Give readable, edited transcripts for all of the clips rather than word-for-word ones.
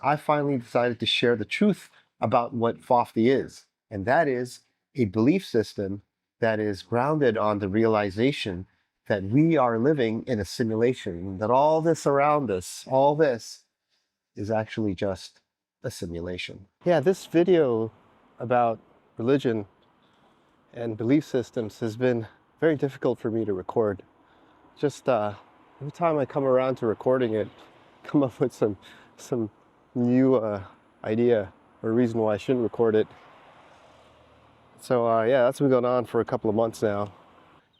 I finally decided to share the truth about what FOFTI is, and that is a belief system that is grounded on the realization that we are living in a simulation, that all this around us, all this, is actually just a simulation. Yeah, this video about religion and belief systems has been very difficult for me to record. Just every time I come around to recording it, come up with some new idea or reason why I shouldn't record it. So yeah, that's been going on for a couple of months now.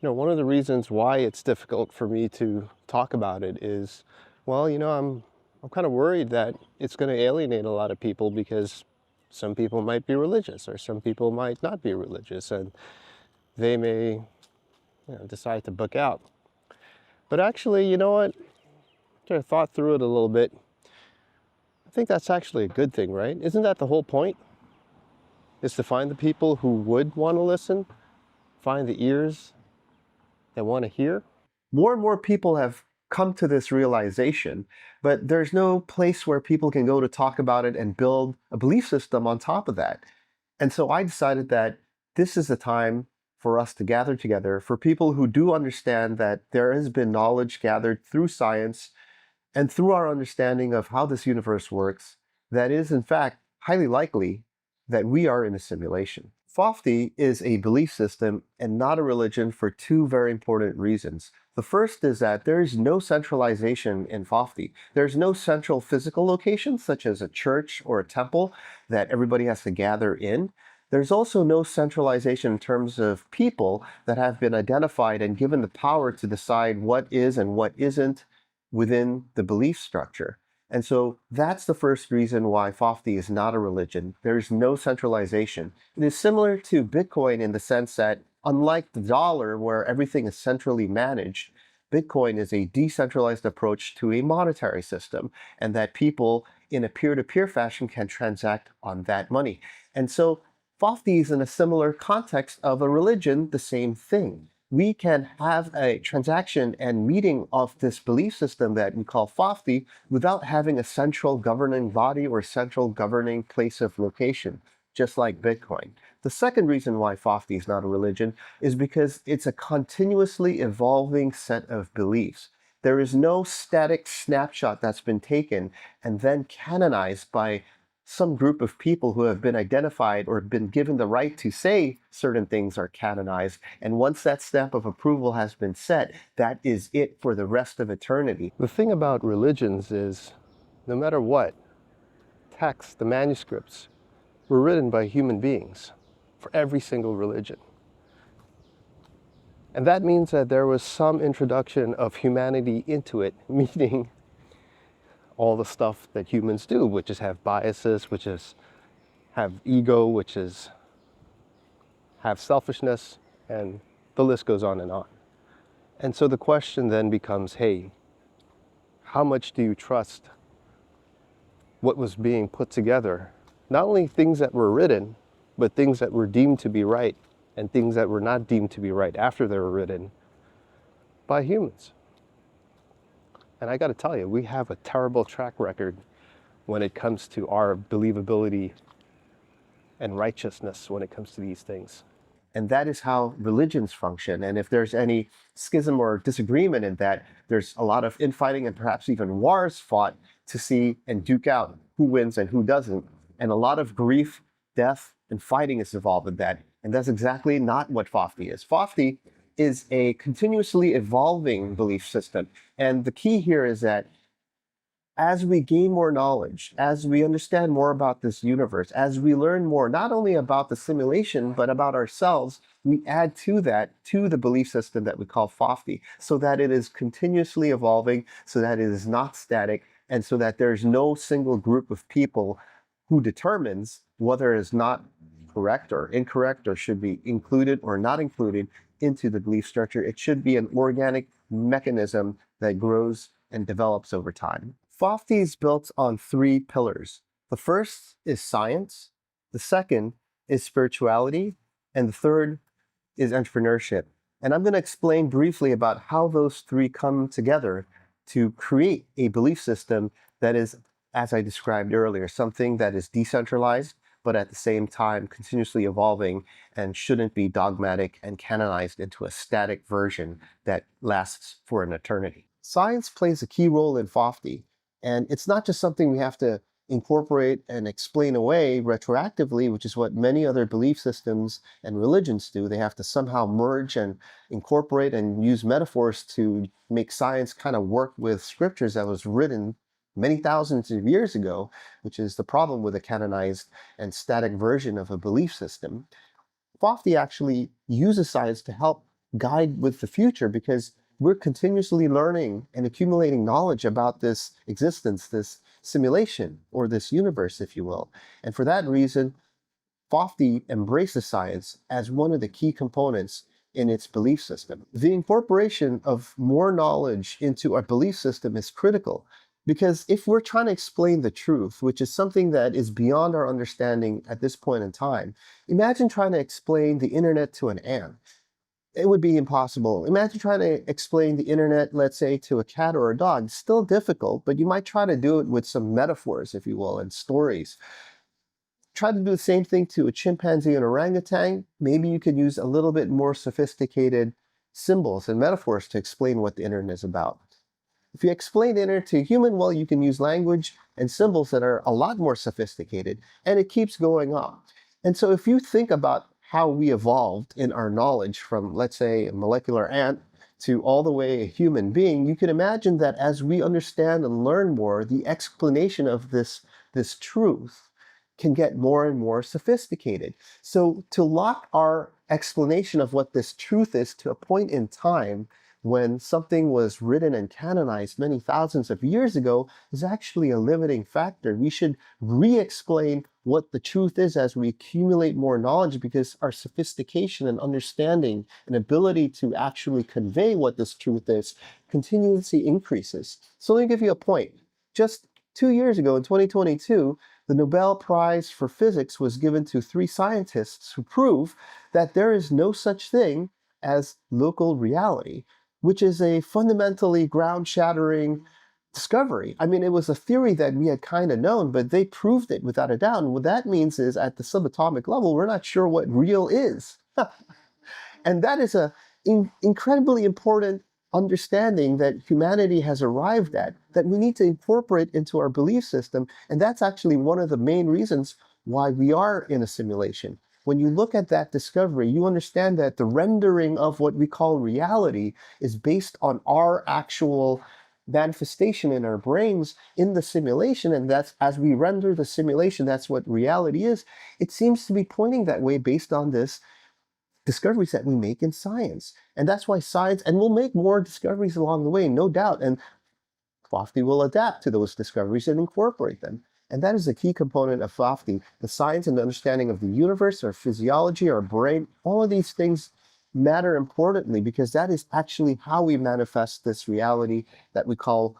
One of the reasons why it's difficult for me to talk about it is, well, I'm kind of worried that it's going to alienate a lot of people because some people might be religious or some people might not be religious, and they may decide to book out. But actually, you know what? After I thought through it a little bit, I think that's actually a good thing, right? Isn't that the whole point? Is to find the people who would want to listen, find the ears that want to hear. More and more people have come to this realization, but there's no place where people can go to talk about it and build a belief system on top of that. And so I decided that this is the time for us to gather together, for people who do understand that there has been knowledge gathered through science and through our understanding of how this universe works, that is in fact highly likely that we are in a simulation. FOFTI is a belief system and not a religion for two very important reasons. The first is that there is no centralization in FOFTI. There's no central physical location, such as a church or a temple, that everybody has to gather in. There's also no centralization in terms of people that have been identified and given the power to decide what is and what isn't within the belief structure. And so that's the first reason why FOFTI is not a religion. There's no centralization. It is similar to Bitcoin in the sense that, unlike the dollar where everything is centrally managed, Bitcoin is a decentralized approach to a monetary system, and that people in a peer-to-peer fashion can transact on that money. And so FOFTI is in a similar context of a religion, the same thing. We can have a transaction and meeting of this belief system that we call FOFTI without having a central governing body or central governing place of location, just like Bitcoin. The second reason why FOFTI is not a religion is because it's a continuously evolving set of beliefs. There is no static snapshot that's been taken and then canonized by some group of people who have been identified or been given the right to say certain things are canonized. And once that stamp of approval has been set, that is it for the rest of eternity. The thing about religions is, no matter what, texts, the manuscripts, were written by human beings for every single religion. And that means that there was some introduction of humanity into it, meaning all the stuff that humans do, which is have biases, which is have ego, which is have selfishness, and the list goes on and on. And so the question then becomes, hey, how much do you trust what was being put together? Not only things that were written, but things that were deemed to be right and things that were not deemed to be right after they were written by humans. And I got to tell you, we have a terrible track record when it comes to our believability and righteousness when it comes to these things. And that is how religions function. And if there's any schism or disagreement in that, there's a lot of infighting and perhaps even wars fought to see and duke out who wins and who doesn't. And a lot of grief, death, and fighting is involved in that. And that's exactly not what FOFTI is. FOFTI is a continuously evolving belief system. And the key here is that as we gain more knowledge, as we understand more about this universe, as we learn more, not only about the simulation, but about ourselves, we add to that, to the belief system that we call FOFTI, so that it is continuously evolving, so that it is not static, and so that there's no single group of people who determines whether it is not correct or incorrect or should be included or not included into the belief structure. It should be an organic mechanism that grows and develops over time. FOFTI is built on three pillars. The first is science, the second is spirituality, and the third is entrepreneurship. And I'm going to explain briefly about how those three come together to create a belief system that is as I described earlier, something that is decentralized, but at the same time continuously evolving and shouldn't be dogmatic and canonized into a static version that lasts for an eternity. Science plays a key role in FOFD, and it's not just something we have to incorporate and explain away retroactively, which is what many other belief systems and religions do. They have to somehow merge and incorporate and use metaphors to make science kind of work with scriptures that was written many thousands of years ago, which is the problem with a canonized and static version of a belief system. FOFD actually uses science to help guide with the future because we're continuously learning and accumulating knowledge about this existence, this simulation, or this universe, if you will. And for that reason, FOFD embraces science as one of the key components in its belief system. The incorporation of more knowledge into our belief system is critical because if we're trying to explain the truth, which is something that is beyond our understanding at this point in time, imagine trying to explain the internet to an ant. It would be impossible. Imagine trying to explain the internet, let's say, to a cat or a dog. It's still difficult, but you might try to do it with some metaphors, if you will, and stories. Try to do the same thing to a chimpanzee and orangutan. Maybe you could use a little bit more sophisticated symbols and metaphors to explain what the internet is about. If you explain the internet to a human, well, you can use language and symbols that are a lot more sophisticated, and it keeps going on. And so if you think about how we evolved in our knowledge from, let's say, a molecular ant to all the way a human being, you can imagine that as we understand and learn more, the explanation of this truth can get more and more sophisticated. So to lock our explanation of what this truth is to a point in time when something was written and canonized many thousands of years ago is actually a limiting factor. We should re-explain what the truth is as we accumulate more knowledge because our sophistication and understanding and ability to actually convey what this truth is continuously increases. So let me give you a point. Just 2 years ago in 2022, the Nobel Prize for Physics was given to 3 scientists who prove that there is no such thing as local reality, which is a fundamentally ground-shattering discovery. I mean, it was a theory that we had kind of known, but they proved it without a doubt. And what that means is at the subatomic level, we're not sure what real is. And that is a incredibly important understanding that humanity has arrived at, that we need to incorporate into our belief system. And that's actually one of the main reasons why we are in a simulation. When you look at that discovery, you understand that the rendering of what we call reality is based on our actual manifestation in our brains in the simulation, and that's as we render the simulation, that's what reality is. It seems to be pointing that way based on this discoveries that we make in science. And that's why science, and we'll make more discoveries along the way, no doubt, and FOFD will adapt to those discoveries and incorporate them. And that is a key component of FOFD. The science and the understanding of the universe, our physiology, our brain, all of these things matter importantly because that is actually how we manifest this reality that we call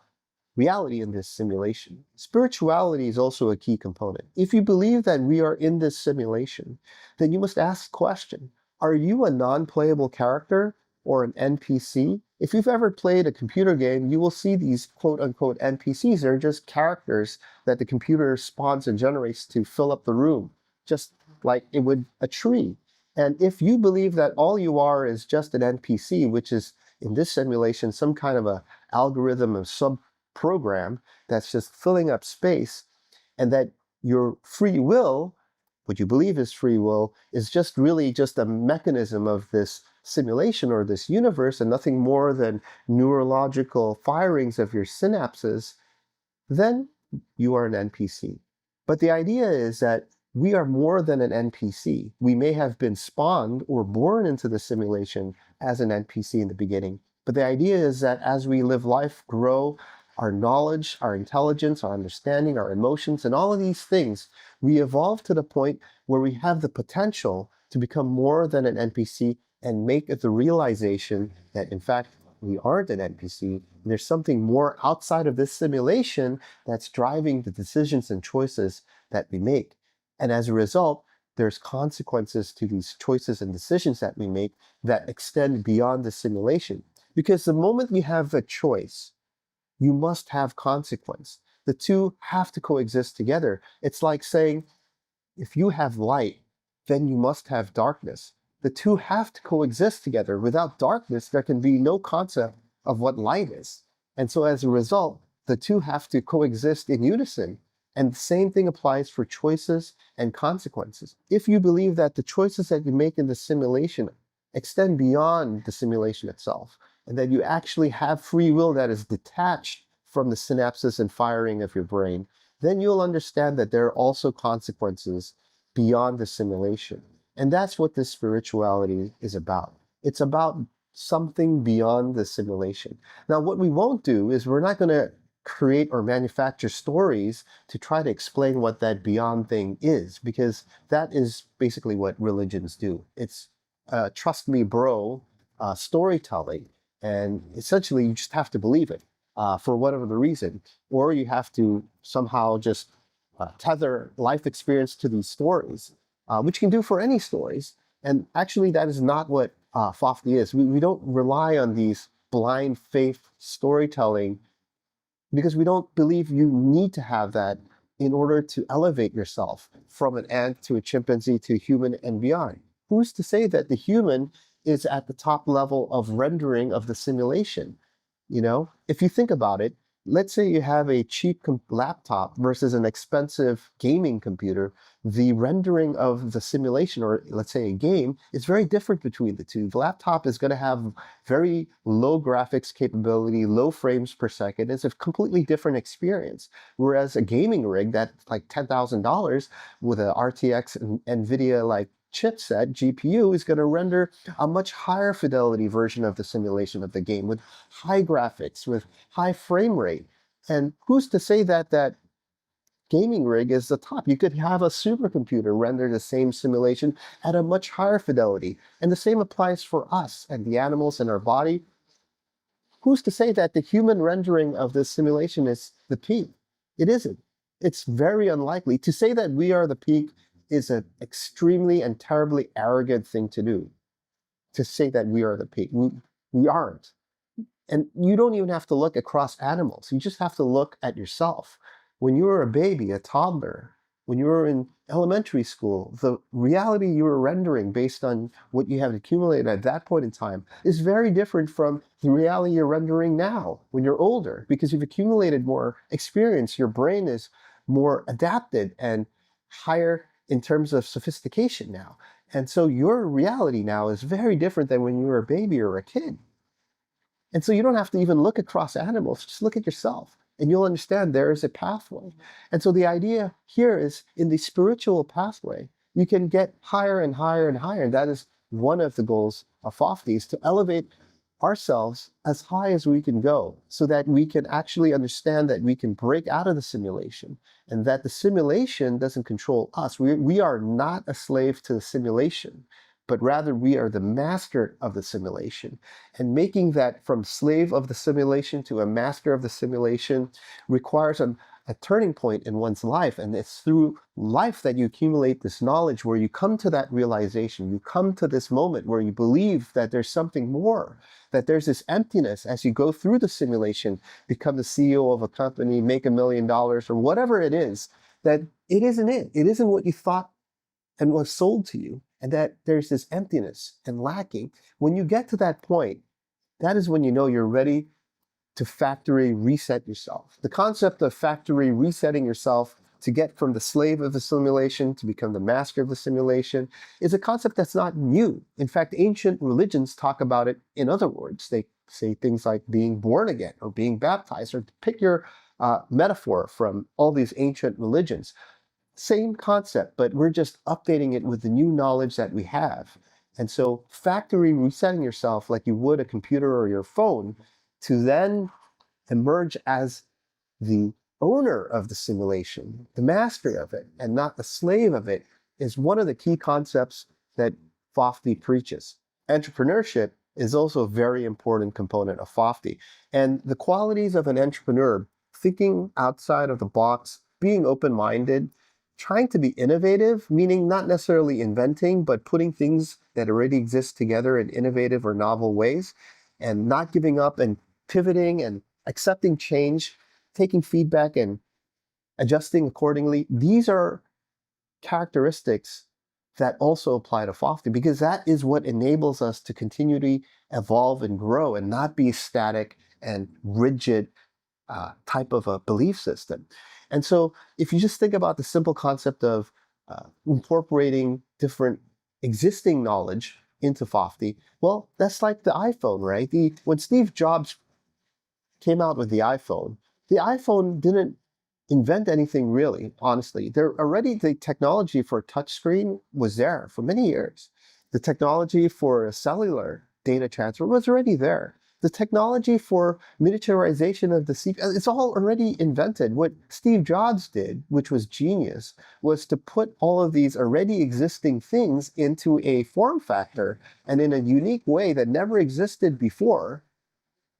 reality in this simulation. Spirituality is also a key component. If you believe that we are in this simulation, then you must ask the question, are you a non-playable character or an NPC? If you've ever played a computer game, you will see these quote-unquote NPCs. They're just characters that the computer spawns and generates to fill up the room, just like it would a tree. And if you believe that all you are is just an NPC, which is in this simulation some kind of a algorithm or sub-program that's just filling up space, and that your free will, what you believe is free will, is just really just a mechanism of this simulation or this universe and nothing more than neurological firings of your synapses, then you are an NPC. But the idea is that we are more than an NPC. We may have been spawned or born into the simulation as an NPC in the beginning. But the idea is that as we live life, grow, our knowledge, our intelligence, our understanding, our emotions, and all of these things, we evolve to the point where we have the potential to become more than an NPC and make the realization that, in fact, we aren't an NPC. There's something more outside of this simulation that's driving the decisions and choices that we make. And as a result, there's consequences to these choices and decisions that we make that extend beyond the simulation. Because the moment you have a choice, you must have consequence. The two have to coexist together. It's like saying, if you have light, then you must have darkness. The two have to coexist together. Without darkness, there can be no concept of what light is. And so as a result, the two have to coexist in unison. And the same thing applies for choices and consequences. If you believe that the choices that you make in the simulation extend beyond the simulation itself, and that you actually have free will that is detached from the synapses and firing of your brain, then you'll understand that there are also consequences beyond the simulation. And that's what this spirituality is about. It's about something beyond the simulation. Now, what we won't do is we're not going to create or manufacture stories to try to explain what that beyond thing is, because that is basically what religions do. It's trust me, bro, storytelling. And essentially, you just have to believe it for whatever the reason, or you have to somehow just tether life experience to these stories, which you can do for any stories. And actually, that is not what Fafdi is. We don't rely on these blind faith storytelling because we don't believe you need to have that in order to elevate yourself from an ant to a chimpanzee to a human and beyond. Who's to say that the human is at the top level of rendering of the simulation? You know, if you think about it, let's say you have a cheap laptop versus an expensive gaming computer, the rendering of the simulation, or let's say a game, is very different between the two. The laptop is going to have very low graphics capability, low frames per second. It's a completely different experience. Whereas a gaming rig that's like $10,000 with a RTX and NVIDIA like chipset, GPU, is going to render a much higher fidelity version of the simulation of the game with high graphics, with high frame rate. And who's to say that that gaming rig is the top? You could have a supercomputer render the same simulation at a much higher fidelity. And the same applies for us and the animals in our body. Who's to say that the human rendering of this simulation is the peak? It isn't. It's very unlikely. To say that we are the peak is an extremely and terribly arrogant thing to do, to say that we are the peak. We aren't. And you don't even have to look across animals. You just have to look at yourself. When you were a baby, a toddler, when you were in elementary school, the reality you were rendering based on what you have accumulated at that point in time is very different from the reality you're rendering now when you're older, because you've accumulated more experience. Your brain is more adapted and higher in terms of sophistication now. And so your reality now is very different than when you were a baby or a kid. And so you don't have to even look across animals, just look at yourself and you'll understand there is a pathway. And so the idea here is in the spiritual pathway, you can get higher and higher and higher. And that is one of the goals of Fafdi, is to elevate ourselves as high as we can go so that we can actually understand that we can break out of the simulation and that the simulation doesn't control us. We are not a slave to the simulation, but rather we are the master of the simulation. And making that from slave of the simulation to a master of the simulation requires a turning point in one's life. And it's through life that you accumulate this knowledge, where you come to that realization, you come to this moment where you believe that there's something more, that there's this emptiness as you go through the simulation, become the CEO of a company, make $1 million, or whatever it is, that it isn't it. It isn't what you thought and was sold to you, and that there's this emptiness and lacking. When you get to that point, that is when you know you're ready to factory reset yourself. The concept of factory resetting yourself to get from the slave of the simulation to become the master of the simulation is a concept that's not new. In fact, ancient religions talk about it in other words. They say things like being born again or being baptized, or pick your metaphor from all these ancient religions. Same concept, but we're just updating it with the new knowledge that we have. And so factory resetting yourself like you would a computer or your phone to then emerge as the owner of the simulation, the master of it, and not the slave of it, is one of the key concepts that Fafdi preaches. Entrepreneurship is also a very important component of Fafdi. And the qualities of an entrepreneur, thinking outside of the box, being open-minded, trying to be innovative, meaning not necessarily inventing, but putting things that already exist together in innovative or novel ways, and not giving up and pivoting and accepting change, taking feedback and adjusting accordingly. These are characteristics that also apply to FOFT, because that is what enables us to continually evolve and grow and not be static and rigid type of a belief system. And so if you just think about the simple concept of incorporating different existing knowledge into FOFT, well, that's like the iPhone, right? When Steve Jobs came out with the iPhone didn't invent anything really, honestly. The technology for a touchscreen was there for many years. The technology for a cellular data transfer was already there. The technology for miniaturization of the CPU, it's all already invented. What Steve Jobs did, which was genius, was to put all of these already existing things into a form factor and in a unique way that never existed before,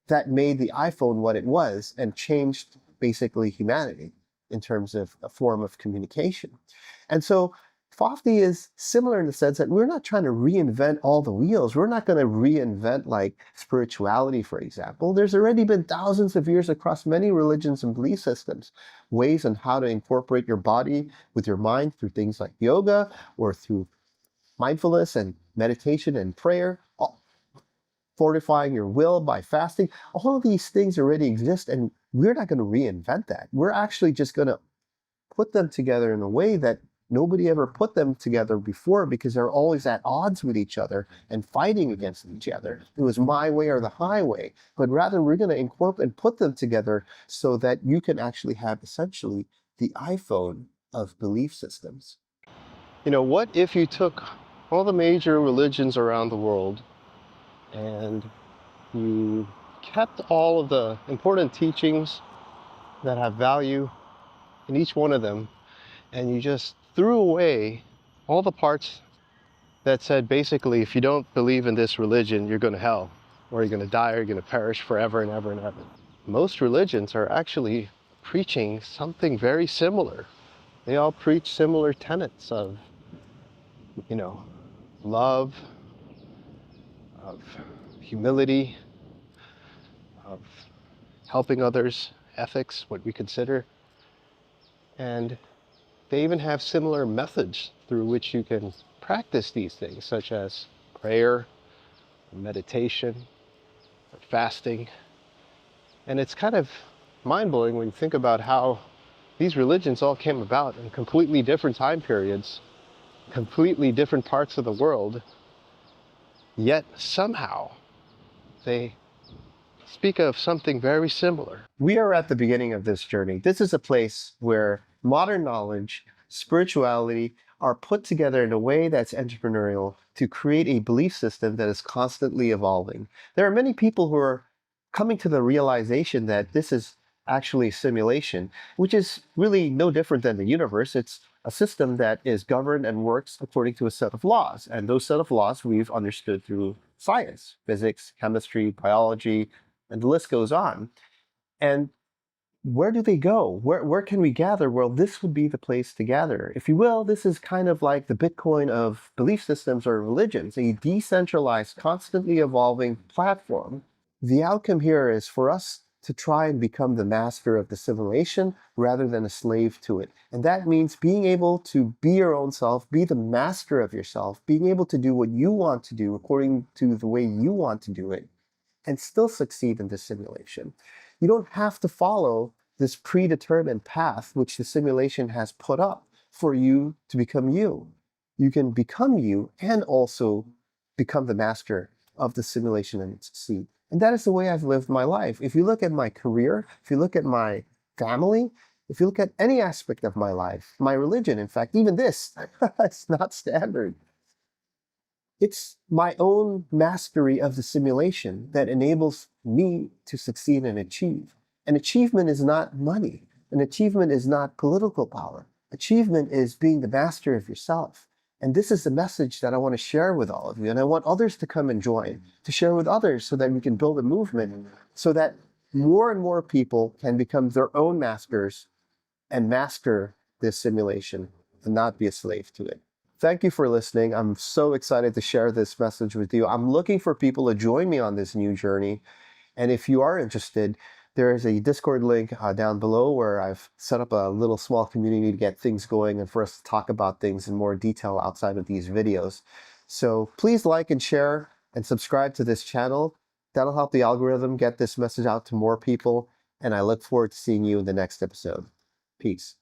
that made the iPhone what it was and changed basically humanity in terms of a form of communication. And so FOFT is similar in the sense that we're not trying to reinvent all the wheels. We're not going to reinvent like spirituality, for example. There's already been thousands of years across many religions and belief systems, ways on how to incorporate your body with your mind through things like yoga or through mindfulness and meditation and prayer, fortifying your will by fasting. All of these things already exist, and we're not going to reinvent that. We're actually just going to put them together in a way that nobody ever put them together before, because they're always at odds with each other and fighting against each other. It was my way or the highway. But rather, we're going to incorporate and put them together so that you can actually have essentially the iPhone of belief systems. What if you took all the major religions around the world and you kept all of the important teachings that have value in each one of them, and you just threw away all the parts that said basically, if you don't believe in this religion, you're going to hell, or you're going to die, or you're going to perish forever and ever and ever. Most religions are actually preaching something very similar. They all preach similar tenets of, love, of humility, of helping others, ethics, what we consider. And they even have similar methods through which you can practice these things, such as prayer, meditation, or fasting. And it's kind of mind-blowing when you think about how these religions all came about in completely different time periods, completely different parts of the world, yet somehow they speak of something very similar. We are at the beginning of this journey. This is a place where modern knowledge, spirituality are put together in a way that's entrepreneurial to create a belief system that is constantly evolving. There are many people who are coming to the realization that this is actually simulation, which is really no different than the universe. It's a system that is governed and works according to a set of laws. And those set of laws we've understood through science, physics, chemistry, biology, and the list goes on. And where do they go? Where can we gather? Well, this would be the place to gather. If you will, this is kind of like the Bitcoin of belief systems or religions, a decentralized, constantly evolving platform. The outcome here is for us to try and become the master of the simulation rather than a slave to it. And that means being able to be your own self, be the master of yourself, being able to do what you want to do according to the way you want to do it, and still succeed in this simulation. You don't have to follow this predetermined path which the simulation has put up for you to become you. You can become you and also become the master of the simulation and succeed. And that is the way I've lived my life. If you look at my career, if you look at my family, if you look at any aspect of my life, my religion, in fact, even this, it's not standard. It's my own mastery of the simulation that enables me to succeed and achieve. And achievement is not money. An achievement is not political power. Achievement is being the master of yourself. And this is the message that I want to share with all of you. And I want others to come and join, to share with others so that we can build a movement so that more and more people can become their own masters and master this simulation and not be a slave to it. Thank you for listening. I'm so excited to share this message with you. I'm looking for people to join me on this new journey. And if you are interested, There is a Discord link down below where I've set up a little small community to get things going and for us to talk about things in more detail outside of these videos. So please like and share and subscribe to this channel. That'll help the algorithm get this message out to more people. And I look forward to seeing you in the next episode. Peace.